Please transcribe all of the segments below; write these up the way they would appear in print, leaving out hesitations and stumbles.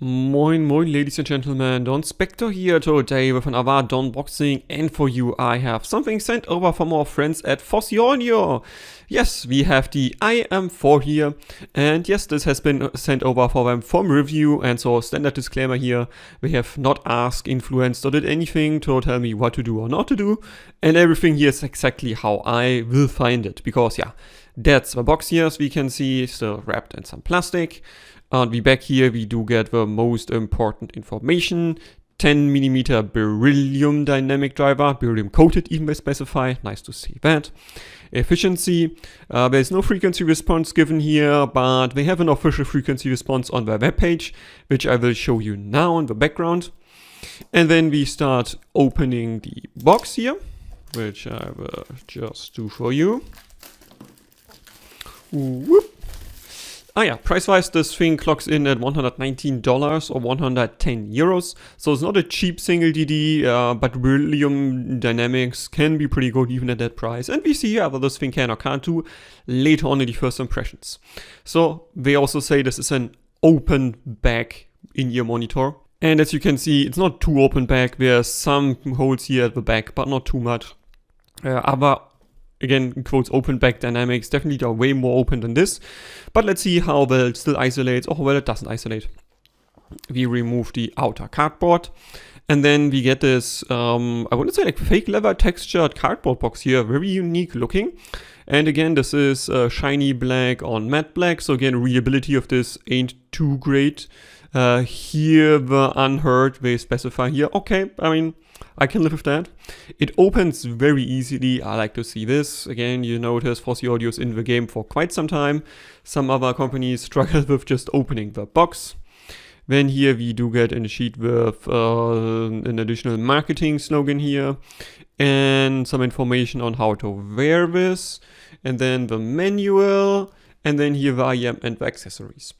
Moin moin ladies and gentlemen, Donspektor here today with another Donboxing, and for you I have something sent over from our friends at Fosi Audio. Yes, we have the IM4 here, and yes, this has been sent over for them from review, and so standard disclaimer here, we have not asked, influenced or did anything to tell me what to do or not to do, and everything here is exactly how I will find it, because yeah, that's the box here as we can see, still wrapped in some plastic. And we back here, we do get the most important information. 10mm beryllium dynamic driver, beryllium coated even they specify, nice to see that. Efficiency, there's no frequency response given here, but they have an official frequency response on their webpage, which I will show you now in the background. And then we start opening the box here, which I will just do for you. Whoop. Ah yeah, price-wise this thing clocks in at $119 or 110 euros. So it's not a cheap single DD, but beryllium dynamics can be pretty good even at that price. And we see whether this thing can or can't do later on in the first impressions. So they also say this is an open back in-ear monitor. And as you can see, it's not too open back. There's some holes here at the back, but not too much. Again, in quotes, open back dynamics, definitely are way more open than this. But let's see how well it still isolates or how well it doesn't isolate. We remove the outer cardboard. And then we get this, I wouldn't say like fake leather textured cardboard box here, very unique looking. And again, this is shiny black on matte black. So again, readability of this ain't too great. Here the unheard, they specify here. Okay, I mean, I can live with that. It opens very easily. I like to see this. Again, you notice Fosi Audio is in the game for quite some time. Some other companies struggle with just opening the box. Then here we do get in the sheet with an additional marketing slogan here. And some information on how to wear this. And then the manual. And then here the IM and the accessories.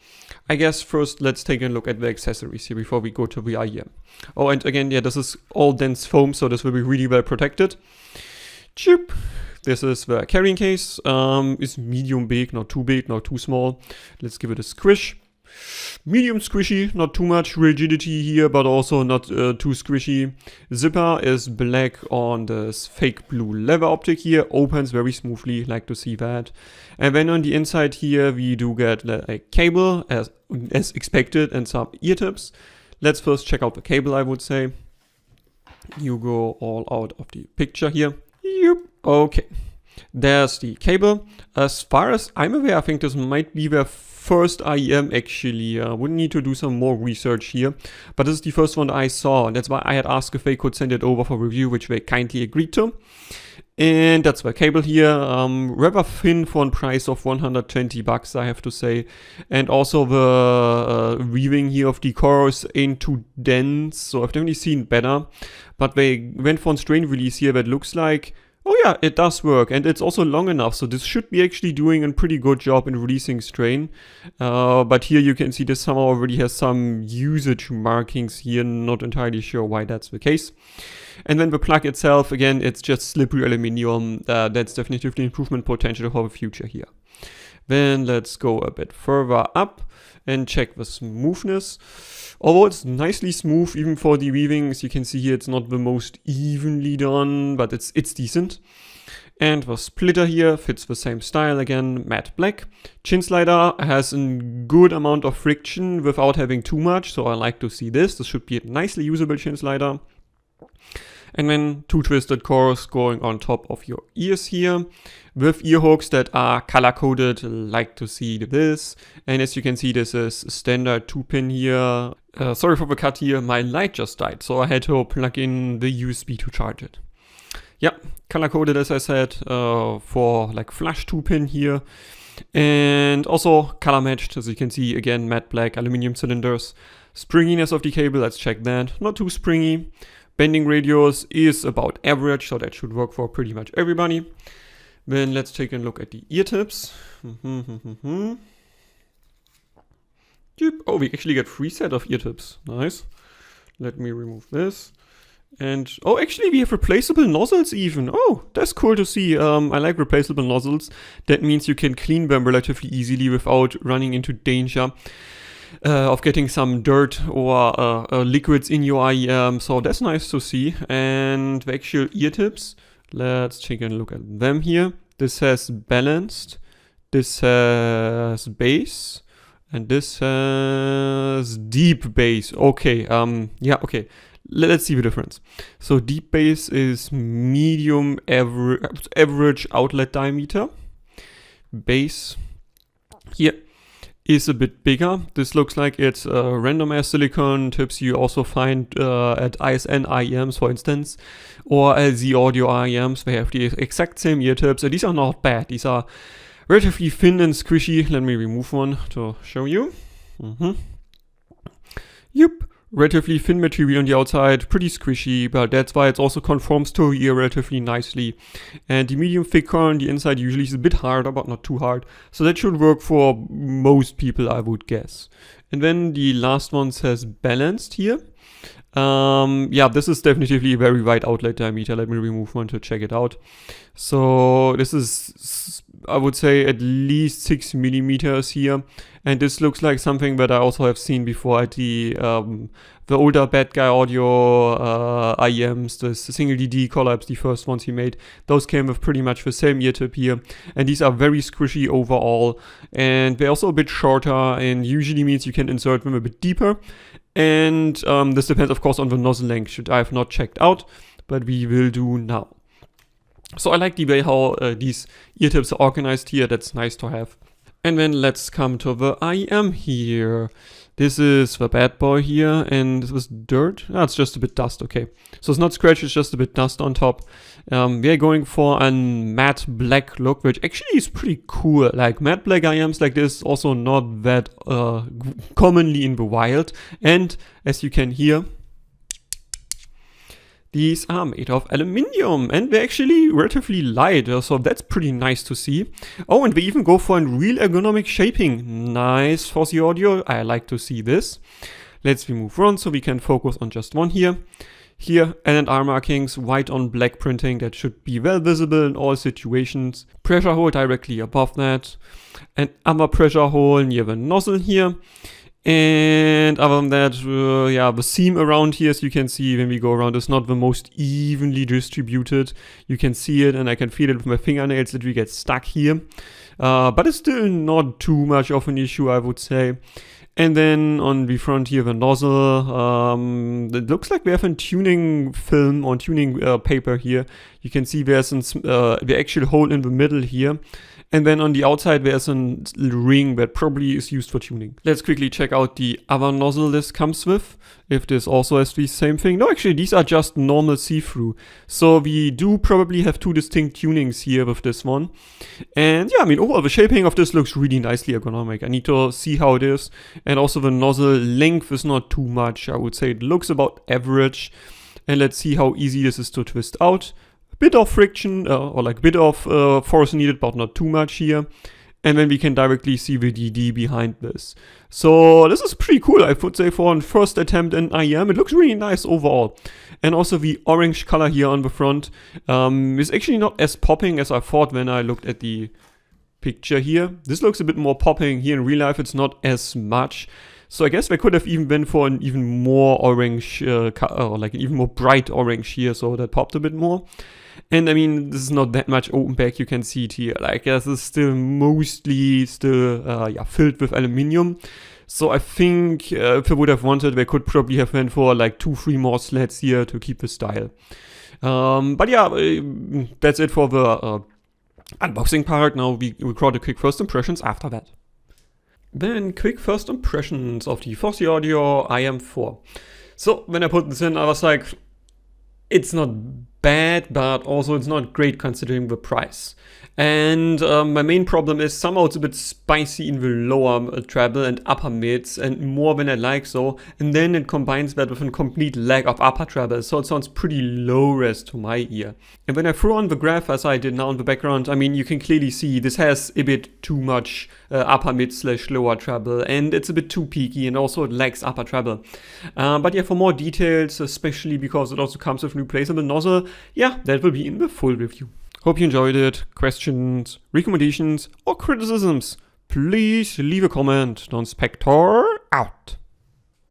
I guess first let's take a look at the accessories here before we go to the IM. Oh, and again, yeah, this is all dense foam, so this will be really well protected. Choop. This is the carrying case. It's medium big, not too big, not too small. Let's give it a squish. Medium squishy, not too much rigidity here, but also not too squishy. Zipper is black on this fake blue leather optic here. Opens very smoothly, like to see that. And then on the inside here, we do get a cable as expected and some ear tips. Let's first check out the cable, I would say. You go all out of the picture here. Yep. Okay. There's the cable. As far as I'm aware, I think this might be the first IM actually. Wouldn't need to do some more research here, but this is the first one I saw. That's why I had asked if they could send it over for review, which they kindly agreed to. And that's the cable here, rather thin for a price of 120 bucks, I have to say. And also the weaving here of the cores ain't too dense, so I've definitely seen better. But they went for a strain release here that looks like, oh yeah, it does work, and it's also long enough, so this should be actually doing a pretty good job in releasing strain. But here you can see this somehow already has some usage markings here, not entirely sure why that's the case. And then the plug itself, again, it's just slippery aluminum. That's definitively improvement potential for the future here. Then let's go a bit further up and check the smoothness. Although it's nicely smooth, even for the weaving, as you can see here, it's not the most evenly done, but it's decent. And the splitter here fits the same style again, matte black. Chin slider has a good amount of friction without having too much, so I like to see this. This should be a nicely usable chin slider. And then two twisted cores going on top of your ears here with ear hooks that are color coded. Like to see this. And as you can see, this is a standard 2-pin here. Sorry for the cut here, my light just died, so I had to plug in the USB to charge it. Yep, color coded as I said, for like flush 2-pin here. And also color matched, as you can see, again, matte black aluminum cylinders. Springiness of the cable, let's check that. Not too springy. Bending radius is about average, so that should work for pretty much everybody. Then let's take a look at the ear tips. Oh, we actually get 3 sets of ear tips. Nice. Let me remove this. And, oh, actually we have replaceable nozzles even. Oh, that's cool to see. I like replaceable nozzles. That means you can clean them relatively easily without running into danger. of getting some dirt or liquids in your IEM. So that's nice to see. And the actual ear tips, let's take a look at them here. This has balanced, this has bass, and this has deep bass. Okay, yeah, okay. Let's see the difference. So deep bass is medium average outlet diameter. Bass here is a bit bigger. This looks like it's random air silicon tips you also find at ISN IEMs, for instance, or LZ Audio IEMs. They have the exact same ear tips. These are not bad. These are relatively thin and squishy. Let me remove one to show you. Yep. Relatively thin material on the outside, pretty squishy, but that's why it also conforms to your ear relatively nicely. And the medium thicker on the inside usually is a bit harder, but not too hard. So that should work for most people, I would guess. And then the last one says balanced here. Yeah, this is definitely a very wide outlet diameter. Let me remove one to check it out. So this is, I would say, at least 6 millimeters here. And this looks like something that I also have seen before at the older Bad Guy Audio IEMs, the single DD collabs, the first ones he made. Those came with pretty much the same ear tip here. And these are very squishy overall. And they're also a bit shorter, and usually means you can insert them a bit deeper. And this depends, of course, on the nozzle length, which I have not checked out, but we will do now. So I like the way how these ear tips are organized here. That's nice to have. And then let's come to the IEM here. This is the bad boy here, and this was dirt. Ah, it's just a bit dust, okay. So it's not scratch, it's just a bit dust on top. We are going for a matte black look, which actually is pretty cool. Like matte black IEMs like this, also not that commonly in the wild. And as you can hear, these are made of aluminium, and they're actually relatively light, so that's pretty nice to see. Oh, and we even go for a real ergonomic shaping. Nice, Fosi Audio, I like to see this. Let's move on so we can focus on just one here. Here, L&R markings, white on black printing, that should be well visible in all situations. Pressure hole directly above that. And other pressure hole near the nozzle here. And other than that, yeah, the seam around here, as you can see when we go around, is not the most evenly distributed. You can see it, and I can feel it with my fingernails that we get stuck here. But it's still not too much of an issue, I would say. And then on the front here, the nozzle, it looks like we have a tuning film or tuning paper here. You can see there's the actual hole in the middle here. And then on the outside, there's a ring that probably is used for tuning. Let's quickly check out the other nozzle this comes with, if this also has the same thing. No, actually, these are just normal see-through. So we do probably have two distinct tunings here with this one. And yeah, I mean, overall, the shaping of this looks really nicely ergonomic. I need to see how it is. And also the nozzle length is not too much. I would say it looks about average. And let's see how easy this is to twist out. Bit of friction or like bit of force needed, but not too much here. And then we can directly see the DD behind this. So this is pretty cool, I would say, for a first attempt in IEM. It looks really nice overall. And also the orange color here on the front is actually not as popping as I thought when I looked at the picture here. This looks a bit more popping. Here in real life it's not as much. So I guess they could have even been for an even more orange, or like an even more bright orange here, so that popped a bit more. And I mean, this is not that much open back, you can see it here. Like, this is still mostly yeah, filled with aluminium. So I think if they would have wanted, they could probably have went for like 2-3 more slats here to keep the style. But yeah, that's it for the unboxing part. Now we record a quick first impressions after that. Then quick first impressions of the Fosi Audio IM4. So when I put this in, I was like, it's not bad, but also it's not great considering the price. And my main problem is somehow it's a bit spicy in the lower treble and upper mids, and more than I like so. And then it combines that with a complete lack of upper treble, so it sounds pretty low res to my ear. And when I throw on the graph as I did now in the background, I mean, you can clearly see this has a bit too much upper mid / lower treble, and it's a bit too peaky, and also it lacks upper treble. But yeah, for more details, especially because it also comes with a replaceable nozzle, yeah, that will be in the full review. Hope you enjoyed it. Questions, recommendations, or criticisms, please leave a comment. Donspektor out.